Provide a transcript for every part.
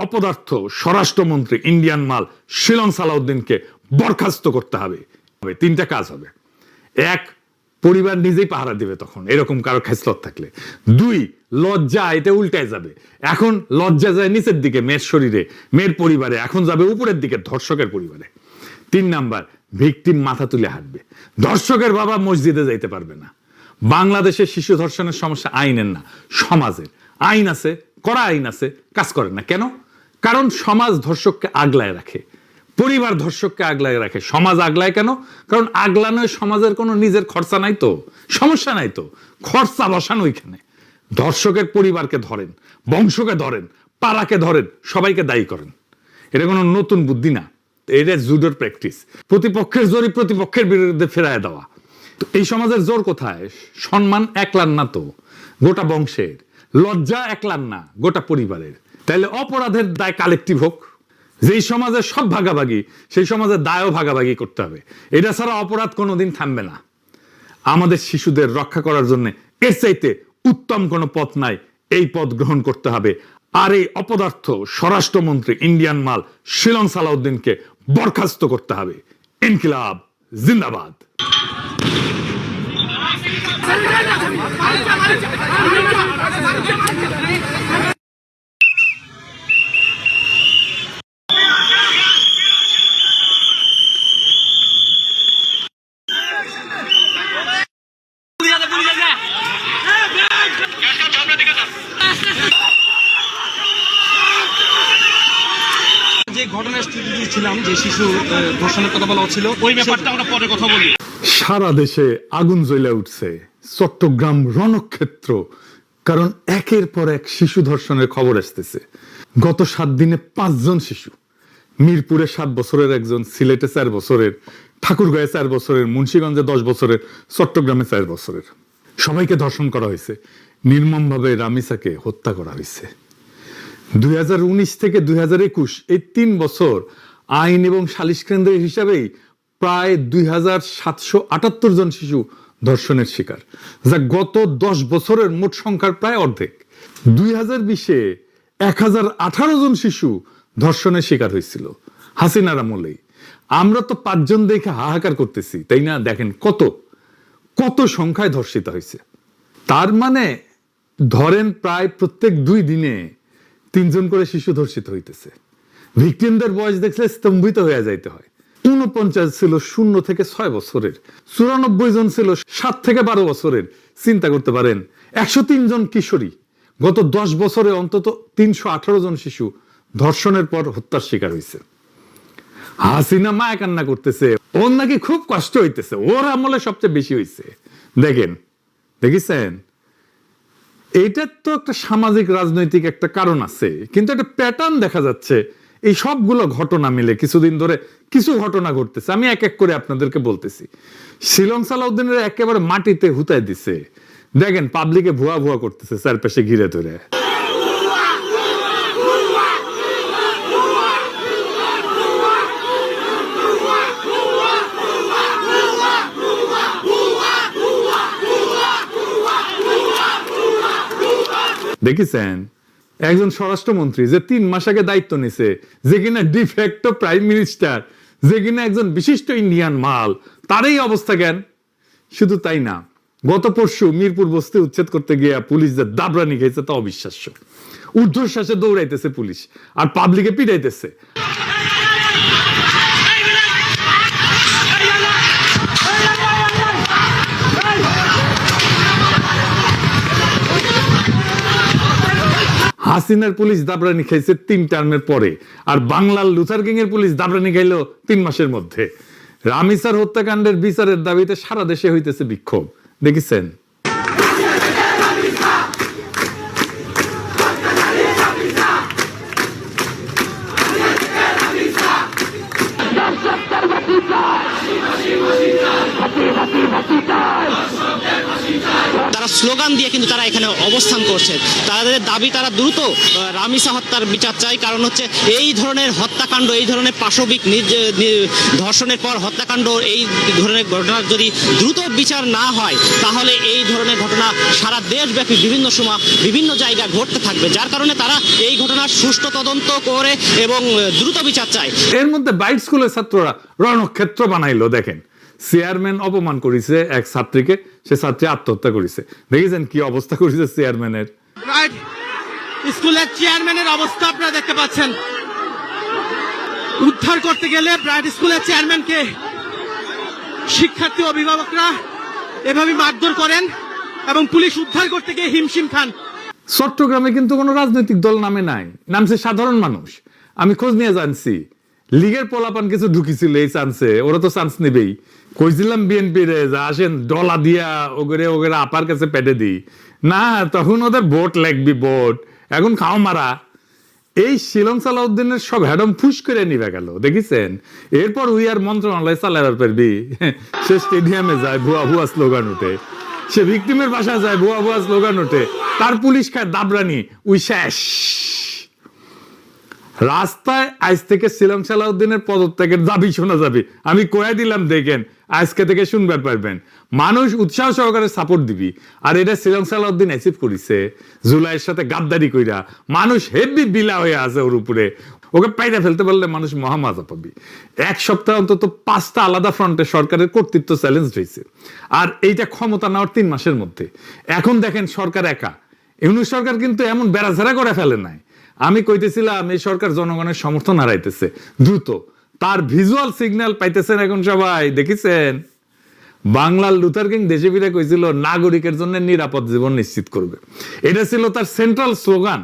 অপদার্থ স্বরাষ্ট্রমন্ত্রী ইন্ডিয়ান মাল শিলং সালাউদ্দিনকে বরখাস্ত করতে হবে। তিনটা কাজ হবে। এক, পরিবার নিজেই পাহারা দিবে তখন এরকম কারো খেসলত থাকলে। দুই, লজ্জা এটা উল্টায় যাবে। এখন লজ্জা যায় নিচের দিকে মেয়ের শরীরে, মেয়ের পরিবারে, এখন যাবে উপরের দিকে ধর্ষকের পরিবারে। তিন নাম্বার, ভিকটিম মাথা তুলে হাঁটবে। ধর্ষকের বাবা মসজিদে যাইতে পারবে না। বাংলাদেশে শিশু ধর্ষণের সমস্যা আইনের না, সমাজের। আইন আছে, কড়া আইন আছে, কাজ করে না কেন? কারণ সমাজ ধর্ষককে আগলায় রাখে, পরিবার ধর্ষককে আগলায় রাখে। সমাজ আগলায় কেন? কারণ আগলানোয় সমাজের কোনো নিজের খরচা নাই তো, সমস্যা নাই তো, খরচা বসানো ওইখানে। ধর্ষকের পরিবারকে ধরেন, বংশকে ধরেন, পাড়াকে ধরেন, সবাইকে দায়ী করেন। এটা কোনো নতুন বুদ্ধি না, এটা জুডোর প্র্যাকটিস। প্রতিপক্ষের জোরই প্রতিপক্ষের বিরুদ্ধে ফেরায় দেওয়া। তো এই সমাজের জোর কোথায়? সম্মান একলার না তো, গোটা বংশের। লজ্জা একলার না, গোটা পরিবারের। তাইলে অপরাধের দায় কালেকটিভ হোক। যেই সমাজের সব ভাগাভাগি, সেই সমাজের দায়ও ভাগাভাগি করতে হবে। এটা ছাড়া অপরাধ কোনোদিন থামবে না। আমাদের শিশুদের রক্ষা করার জন্য এর চাইতে উত্তম কোনো পথ নাই, এই পথ গ্রহণ করতে হবে। আর এই অপদার্থ স্বরাষ্ট্রমন্ত্রী ইন্ডিয়ান মাল শিলং সালাউদ্দিনকে বরখাস্ত করতে হবে। ইনকিলাব জিন্দাবাদ। যে ঘটনার স্থিতি ছিলাম, যে শিশু ধর্ষণের কথা বলা হচ্ছিল, ওই ব্যাপারটা আমরা পরে কথা বলি। সারা দেশে আগুন জ্বলে উঠছে, চট্টগ্রাম রণক্ষেত্র। কারণ একের পর এক শিশু ধর্ষণের খবর আসতেছে। গত 7 দিনে 5 জন শিশু, মিরপুরে 7 বছরের একজন, সিলেটে 4 বছরের, ঠাকুরগাঁয়ে 4 বছরের, মুন্সিগঞ্জে 10 বছরের, চট্টগ্রামে 4 বছরের, সবাইকে ধর্ষণ করা হয়েছে। নির্মমভাবে রামিসাকে হত্যা করা হয়েছে। 2019 থেকে 2021 এই 3 বছর আইন এবং সালিশ কেন্দ্রের হিসাবেই প্রায় 2778 জন শিশু ধর্ষণের শিকার, যা গত 10 বছরের মোট সংখ্যার প্রায় অর্ধেক। 2020-এ 1018 জন শিশু ধর্ষণের শিকার হয়েছিল হাসিনার আমলেই। আমরা তো 5 জন দেখে হাহাকার করতেছি, তাই না? দেখেন কত কত সংখ্যায় ধর্ষিত হয়েছে। তার মানে ধরেন প্রায় প্রত্যেক 2 দিনে 3 জন করে শিশু ধর্ষিত হইতেছে। ভিকটিমদের বয়স দেখলে স্তম্ভিত হয়ে যাইতে হয়। 49 ছিল 0 থেকে 6 বছরের, 94 জন ছিল 7 থেকে 12 বছরের। চিন্তা করতে পারেন, 103 জন কিশোরী। গত 10 বছরে অন্তত 318 জন শিশু ধর্ষণের পর হত্যার শিকার হয়েছে। হাসিনা মায়া কান্না করতেছে, ওর নাকি খুব কষ্ট হইতেছে, ওর আমলে সবচেয়ে বেশি হয়েছে। দেখেন, দেখেছেন? এইটার তো একটা সামাজিক রাজনৈতিক একটা কারণ আছে, কিন্তু একটা প্যাটার্ন দেখা যাচ্ছে। এই সবগুলো ঘটনা মিলে কিছুদিন ধরে কিছু ঘটনা ঘটতেছে। আমি এক এক করে আপনাদেরকে বলতেছি। শিলং সালাউদ্দিনের একেবারে মাটিতে হুতায় দিছে। দেখেন, পাবলিকে ভুয়া ভুয়া করতেছে চারপাশে ঘিরে ধরে। দেখেছেন, একজন স্বরাষ্ট্রমন্ত্রী যে 3 মাস আগে দায়িত্ব নিছে, যে কিনা ডিফ্যাক্টো প্রাইম মিনিস্টার, যে কিনা একজন বিশিষ্ট ইন্ডিয়ান মাল, তারই অবস্থা জ্ঞান। শুধু তাই না, গত পরশু মিরপুর বস্তি উচ্ছেদ করতে গিয়ে পুলিশ যে দাবরানি খেয়েছে তা অবিশ্বাস্য। ঊর্ধ্বশ্বাসে দৌড়াইতেছে পুলিশ আর পাবলিকে পিটাইতেছে। হাসিনার পুলিশ দাবরানি খাইছে 3 টার্মের পরে, আর বাংলার লুথার কিং এর পুলিশ দাবরানি খাইলো 3 মাসের মধ্যে। রামিসার হত্যাকাণ্ডের বিচারের দাবিতে সারা দেশে হইতেছে বিক্ষোভ। দেখেছেন? তারা স্লোগান দিয়ে কিন্তু তারা এখানে অবস্থান করছে। তাদের দাবি তারা দ্রুত রামিসা হত্যার বিচার চায়, কারণ হচ্ছে এই ধরনের হত্যাকাণ্ড, এই ধরনের পাশবিক ধর্ষণের পর হত্যাকাণ্ড, এই ধরনের ঘটনার যদি দ্রুত বিচার না হয় তাহলে এই ধরনের ঘটনা সারা দেশব্যাপী বিভিন্ন সময় বিভিন্ন জায়গায় ঘটতে থাকবে, যার কারণে তারা এই ঘটনার সুষ্ঠু তদন্ত করে এবং দ্রুত বিচার চায়। এর মধ্যে বাইট স্কুলের ছাত্ররা রণক্ষেত্র বানাইলো। দেখেন, চেয়ারম্যান অপমান করেছে এক ছাত্রীকে, সে ছাত্রী আত্মহত্যা করেছে। দেখেছেন কি অবস্থা করেছে চেয়ারম্যানের। স্কুলের চেয়ারম্যানের অবস্থা আপনারা দেখতে পাচ্ছেন। উদ্ধার করতে গেলে ব্রাইট স্কুলের চেয়ারম্যানকে শিক্ষার্থী অভিভাবকরা এভাবে মারধর করেন এবং পুলিশ উদ্ধার করতে গিয়ে হিমশিম খান। চট্টগ্রামে কিন্তু কোনো রাজনৈতিক দল নামে নাই, নামছে সাধারণ মানুষ। আমি খোঁজ নিয়ে জানছি লীগের পোলাপান কিছু ঢুকিছিল এই চান্সে, ওরা তো চান্স নেবেই। কইছিলাম বিএনপি রে যা আসেন ডলা দিয়া ওগরে ওগরে আপার কাছে পেটে দিই না, তখন ওদের ভোট লাগবি ভোট, এখন খাও মারা। এই শিলং সালাউদ্দিনের সব হ্যাডম ফুস করে নিবে গেল, দেখেছেন। এরপর উইয়ার মন্ত্রণালয় চালাবার পারবি, সে স্টেডিয়ামে যায় ভুয়া ভুয়া স্লোগান উঠে, সে ভিকটিমের বাসায় যায় ভুয়া ভুয়া স্লোগান ওঠে, তার পুলিশ খায় দাবরানি, উই শেষ। রাস্তায় আজ থেকে শিলং সালাউদ্দিনের পদত্যাগের দাবি শোনা যাবে। আমি কয়ে দিলাম, দেখেন আজকে থেকে শুনবে পারবেন। মানুষ উৎসাহ সহকারে সাপোর্ট দিবি। আর এটা শিলং সালাউদ্দিন অ্যাচিভ করেছে জুলাইয়ের সাথে গাদ্দারি কইরা। মানুষ হেভি বিলা হয়ে আছে ওর উপরে, ওকে পাইরা ফেলতে পারলে মানুষ মহামজা পাবি। এক সপ্তাহ অন্তত 5টা আলাদা ফ্রন্টে সরকারের কর্তৃত্ব চ্যালেঞ্জ হয়েছে, আর এইটা ক্ষমতা নেওয়ার 3 মাসের মধ্যে। এখন দেখেন সরকার একা, ইউনূস সরকার কিন্তু এমন বেড়াঝাড়া করে ফেলে নাই। আমি কইতেছিলাম এই সরকার জনগণের সমর্থন হারাইতেছে দ্রুত, তার ভিজুয়াল সিগন্যাল পাইতেছেন এখন সবাই। দেখেছেন বাংলার লুথার কিং দেশে ফিরে কইছিল নাগরিকের জন্য নিরাপদ জীবন নিশ্চিত করবে, এটা ছিল তার সেন্ট্রাল স্লোগান।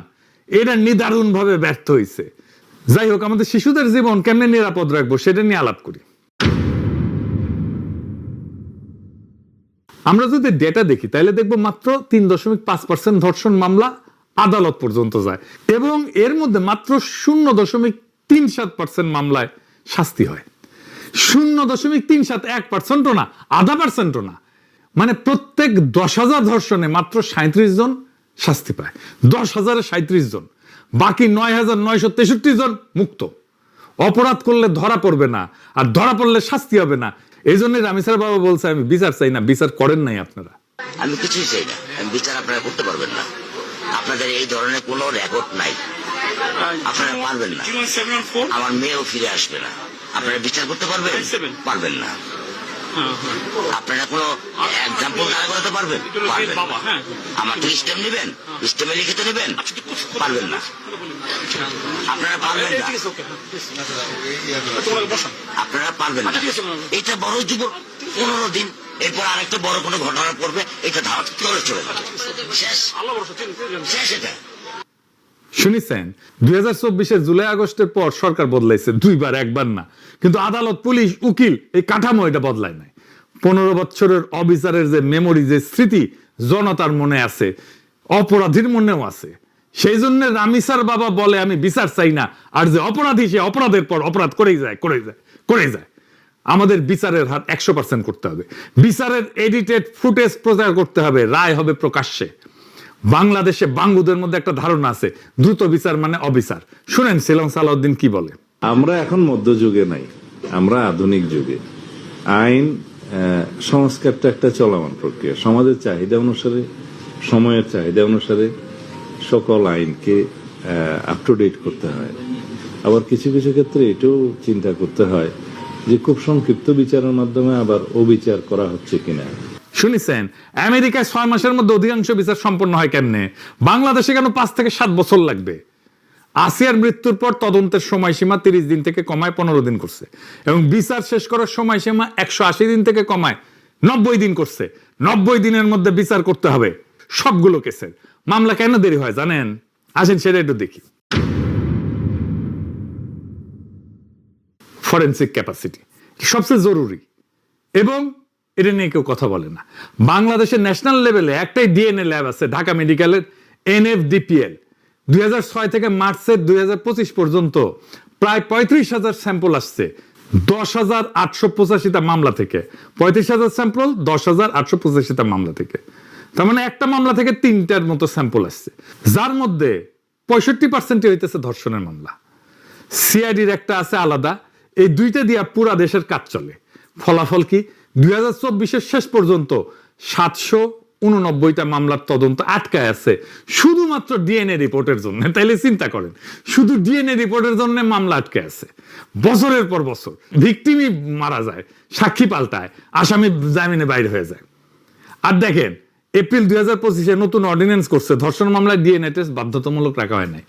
এটা নিদারুণ ভাবে ব্যর্থ হয়েছে। যাই হোক, আমাদের শিশুদের জীবন কেমনে নিরাপদ রাখবো সেটা নিয়ে আলাপ করি। আমরা যদি ডেটা দেখি তাহলে দেখবো মাত্র 3.5% ধর্ষণ মামলা আদালত পর্যন্ত যায়, এবং এর মধ্যে মাত্র 0.37% মামলায় শাস্তি হয়। 0.37, 1%ও না, 0.5%ও না। মানে প্রত্যেক 10,000 ধর্ষণে মাত্র 37 জন শাস্তি পায়। 10,000-এ 37 জন, বাকি 9,963 জন মুক্ত। অপরাধ করলে ধরা পড়বে না, আর ধরা পড়লে শাস্তি হবে না। এই জন্য রামিসার বাবা বলছে আমি বিচার চাই না। বিচার করেন নাই আপনারা। আমি কিছুই চাই না, বিচার আপনারা করতে পারবেন না। আপনাদের এই ধরনের কোনো রেকর্ড নাই, আপনারা পারবেন না। আমার মেয়েও ফিরে আসবে না, আপনারা বিচার করতে পারবেন পারবেন না। আপনারা কোনো এক্সাম্পল দাঁড়া করাতে পারবেন পারবেন না। আমার তো স্টেম নেবেন, স্টেমে লিখিত নেবেন, পারবেন না। আপনারা পারবেন না, আপনারা পারবেন না। এটা বড় যুব 15 দিন, এরপর আরেকটা বড় কোনো ঘটনা পড়বে, এটা ধারা করে চলে যাবে, শেষ শেষ। এটা শুনেছেন 2024-এর জুলাই আগস্টের পর সরকার বদলাইছে 2 বার, 1 বার না। কিন্তু আদালত, পুলিশ, উকিল এই কাঠামো এটা বদলায় নাই। 15 বছরের অবিচারের যে মেমোরি, যে স্মৃতি জনতার মনে আছে, অপরাধীর মনেও আছে। সেই জন্য রামিসার বাবা বলে আমি বিচার চাই না, আর যে অপরাধী সে অপরাধের পর অপরাধ করেই যায়। আমাদের বিচারের হার 100% করতে হবে। বিচারের এডিটেড ফুটেজ প্রচার করতে হবে, রায় হবে প্রকাশ্যে। বাংলাদেশে বাঙ্গুদের মধ্যে একটা ধারণা আছে দ্রুত বিচার মানে অবিচার। শুনেন শিলং সালাউদ্দিন কি বলে। আমরা এখন মধ্যযুগে নাই, আমরা আধুনিক যুগে। আইন সংস্কারটা একটা চলমান প্রক্রিয়া। সমাজের চাহিদা অনুসারে, সময়ের চাহিদা অনুসারে সকল আইনকে আপ টু ডেট করতে হয়। আবার কিছু কিছু ক্ষেত্রে এটাও চিন্তা করতে হয় যে খুব সংক্ষিপ্ত বিচারের মাধ্যমে আবার অবিচার করা হচ্ছে কিনা। শুনেছেন আমেরিকায় 6 মাসের মধ্যে অধিকাংশ বিচার সম্পন্ন হয় কেমনে, বাংলাদেশে কেন 5 থেকে 7 বছর লাগবে? আসিয়ার মৃত্যুর পর তদন্তের সময়সীমা 30 দিন থেকে কমায় 15 দিন করছে, এবং বিচার শেষ করার সময়সীমা 180 দিন থেকে কমায় 90 দিন করছে। 90 দিনের মধ্যে বিচার করতে হবে সবগুলো কেসের। মামলা কেন দেরি হয় জানেন? আসেন সেটা একটু দেখি। ফরেনসিক ক্যাপাসিটি সবচেয়ে জরুরি, এবং এটা নিয়ে কেউ কথা বলে না। বাংলাদেশের ন্যাশনাল লেভেলে একটাই ডিএনএ ল্যাব আছে, ঢাকা মেডিকেলের NFDPL। 2006 থেকে মার্চের 2025 পর্যন্ত প্রায় 35,000 স্যাম্পল আসছে 10,885টা মামলা থেকে। 35,000 স্যাম্পল 10,885টা মামলা থেকে। তার মানে একটা মামলা থেকে 3টার মতো স্যাম্পল আসছে, যার মধ্যে 65% হইতেছে ধর্ষণের মামলা। সিআইডির একটা আছে আলাদা, এই দুইটা দিয়া পুরা দেশের কাজ চলে। ফলাফল কি, 2024 শেষ পর্যন্ত 789টা মামলার তদন্ত আটকায় আছে শুধুমাত্র ডিএনএ রিপোর্টের জন্য। তাইলে চিন্তা করেন, শুধু ডিএনএ রিপোর্টের জন্য মামলা আটকে আছে বছরের পর বছর। ভিকটিমই মারা যায়, সাক্ষী পাল্টায়, আসামি জামিনে বাইরে হয়ে যায়। আর দেখেন, এপ্রিল 2025 নতুন অর্ডিন্যান্স করছে, ধর্ষণ মামলায় ডিএনএ টেস্ট বাধ্যতামূলক রাখা হয় নাই,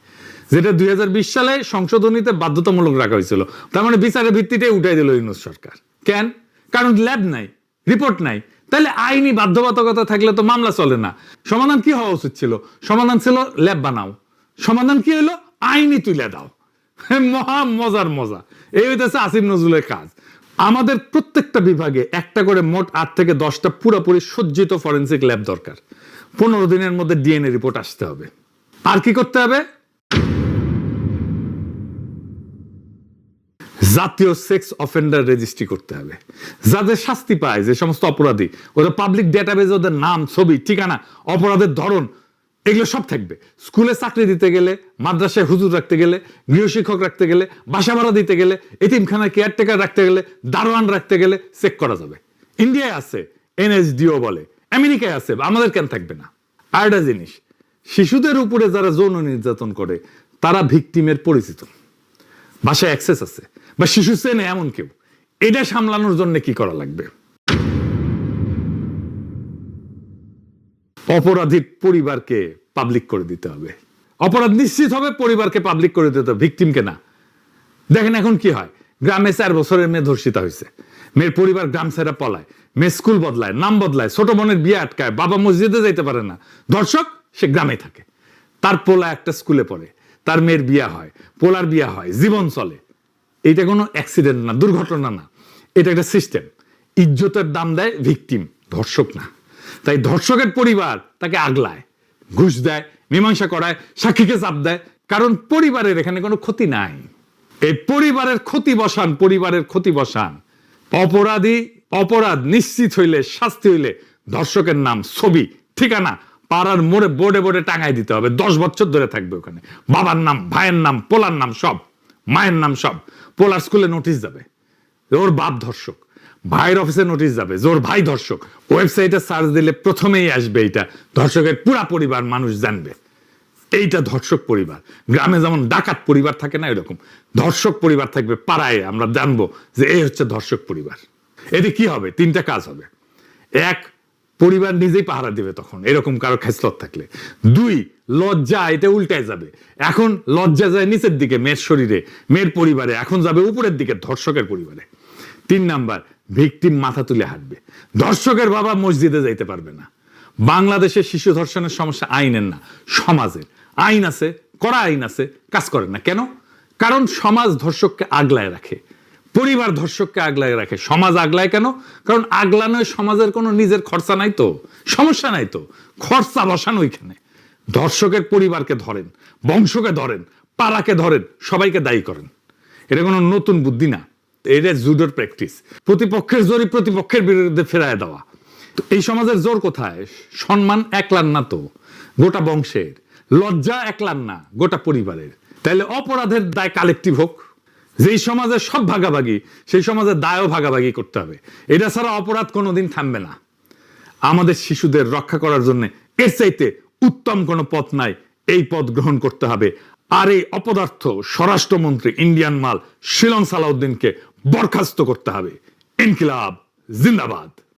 যেটা 2020 সালে সংশোধনীতে বাধ্যতামূলক রাখা হয়েছিল। তার মানে বিচারের ভিত্তিতে উঠাই দিল ইউনূস সরকার। কেন? কারণ ল্যাব নাই, রিপোর্ট নাই। তাহলে আইনি বাধ্যবাধকতা থাকলে তো মামলা চলে না। সমাধান কি হওয়া উচিত ছিল? সমাধান ছিল ল্যাব বানাও। সমাধান কি হলো? আইনি তুলে দাও। মহা মজার মজা। এই হইতেছে আসিফ নজরুলের কাজ। আমাদের প্রত্যেকটা বিভাগে একটা করে মোট 8 থেকে 10টা পুরোপুরি সজ্জিত ফরেনসিক ল্যাব দরকার। 15 দিনের মধ্যে ডিএনএ রিপোর্ট আসতে হবে। আর কি করতে হবে? জাতীয় সেক্স অফেন্ডার রেজিস্ট্রি করতে হবে। যাদের শাস্তি পায়, যে সমস্ত অপরাধী, ওদের পাবলিক ডেটাবেজ, ওদের নাম, ছবি, ঠিকানা, অপরাধের ধরন, এগুলো সব থাকবে। স্কুলে চাকরি দিতে গেলে, মাদ্রাসায় হুজুর রাখতে গেলে, গৃহশিক্ষক রাখতে গেলে, বাসা ভাড়া দিতে গেলে, এতিমখানায় কেয়ারটেকার রাখতে গেলে, দারোয়ান রাখতে গেলে চেক করা যাবে। ইন্ডিয়ায় আছে এনএসডিও বলে, আমেরিকায় আছে, আমাদের কেন থাকবে না? আর একটা জিনিস, শিশুদের উপরে যারা যৌন নির্যাতন করে তারা ভিকটিমের পরিচিত, বাসায় অ্যাক্সেস আছে, বা শিশু চেনে এমন কেউ, এটা সামলানোর জন্য কি করা লাগবে? অপরাধীর পরিবারকে পাবলিক করে দিতে হবে। অপরাধ নিশ্চিত হবে, পরিবারকে পাবলিক করে দিতে হবে, ভিকটিমকে না। দেখেন এখন কি হয়, গ্রামে 4 বছরের মেয়ে ধর্ষিতা হয়েছে, মেয়ের পরিবার গ্রাম ছেড়ে পলায়, মেয়ে স্কুল বদলায়, নাম বদলায়, ছোট বোনের বিয়ে আটকায়, বাবা মসজিদে যাইতে পারে না, ধর্ষক সে গ্রামে থাকে। তার পোলা একটা স্কুলে পড়ে, তার মেয়ের বিয়ে হয়, পোলার বিয়ে হয়, জীবন চলে। এইটা কোনো অ্যাক্সিডেন্ট না, দুর্ঘটনা না, এটা একটা সিস্টেম। ইজ্জতের দাম দেয় ভিকটিম, ধর্ষক না। তাই ধর্ষকের পরিবার তাকে আগলায়, ঘুষ দেয়, মীমাংসা করায়, সাক্ষীকে চাপ দেয়, কারণ পরিবারের এখানে কোনো ক্ষতি নাই। এই পরিবারের ক্ষতি বসান, পরিবারের ক্ষতি বসান। অপরাধ নিশ্চিত হইলে, শাস্তি হইলে ধর্ষকের নাম, ছবি, ঠিকানা পাড়ার মোড়ে বোর্ডে বোর্ডে টাঙাই দিতে হবে। 10 বছর ধরে থাকবে ওখানে, বাবার নাম, ভাইয়ের নাম, পোলার নাম সব, মায়ের নাম সব। পোলার স্কুলে নোটিশ যাবে ওর বাপ ধর্ষক, ভাইয়ের অফিসে নোটিশ যাবে যে ওর ভাই ধর্ষক। ওয়েবসাইটে সার্চ দিলে প্রথমেই আসবে এইটা, ধর্ষকের পুরা পরিবার মানুষ জানবে এইটা ধর্ষক পরিবার। গ্রামে যেমন ডাকাত পরিবার থাকে না, এরকম ধর্ষক পরিবার থাকবে পাড়ায়, আমরা জানবো যে এই হচ্ছে ধর্ষক পরিবার। এতে কি হবে? 3টা কাজ হবে। 1, পরিবার নিজেই পাহারা দিবে তখন এরকম কারো খেসলত থাকলে। 2, লজ্জা এটা উল্টায় যাবে, এখন লজ্জা যায় নিচের দিকে মেয়ের শরীরে, মেয়ের পরিবারে, এখন যাবে উপরের দিকে ধর্ষকের পরিবারে। 3 নাম্বার, ভিকটিম মাথা তুলে হাঁটবে, ধর্ষকের বাবা মসজিদে যাইতে পারবে না। বাংলাদেশে শিশু ধর্ষণের সমস্যা আইনের না, সমাজের। আইন আছে, কড়া আইন আছে, কাজ করে না কেন? কারণ সমাজ ধর্ষককে আগলায় রাখে, পরিবার ধর্ষককে আগলায় রাখে। সমাজ আগলায় কেন? কারণ আগলানোয় সমাজের কোনো নিজের খরচা নাই তো, সমস্যা নাই তো, খরচা বসান ওইখানে। ধর্ষকের পরিবারকে ধরেন, বংশকে ধরেন, পাড়াকে ধরেন, সবাইকে দায়ী করেন। এটা কোনো নতুন বুদ্ধি না, এটা জুডোর প্র্যাকটিস। প্রতিপক্ষের জোরই প্রতিপক্ষের বিরুদ্ধে ফেরায় দেওয়া। তো এই সমাজের জোর কোথায়? সম্মান একলার না তো, গোটা বংশের। লজ্জা একলার না, গোটা পরিবারের। তাহলে অপরাধের দায় কালেকটিভ হোক। যেই সমাজের সব ভাগাভাগি, সেই সমাজের দায়ও ভাগাভাগি করতে হবে। এটা ছাড়া অপরাধ কোনোদিন থামবে না। আমাদের শিশুদের রক্ষা করার জন্য এর চাইতে উত্তম কোনো পথ নাই, এই পথ গ্রহণ করতে হবে। আর এই অপদার্থ স্বরাষ্ট্রমন্ত্রী ইন্ডিয়ান মাল শিলং সালাউদ্দিনকে বরখাস্ত করতে হবে। ইনকিলাব জিন্দাবাদ।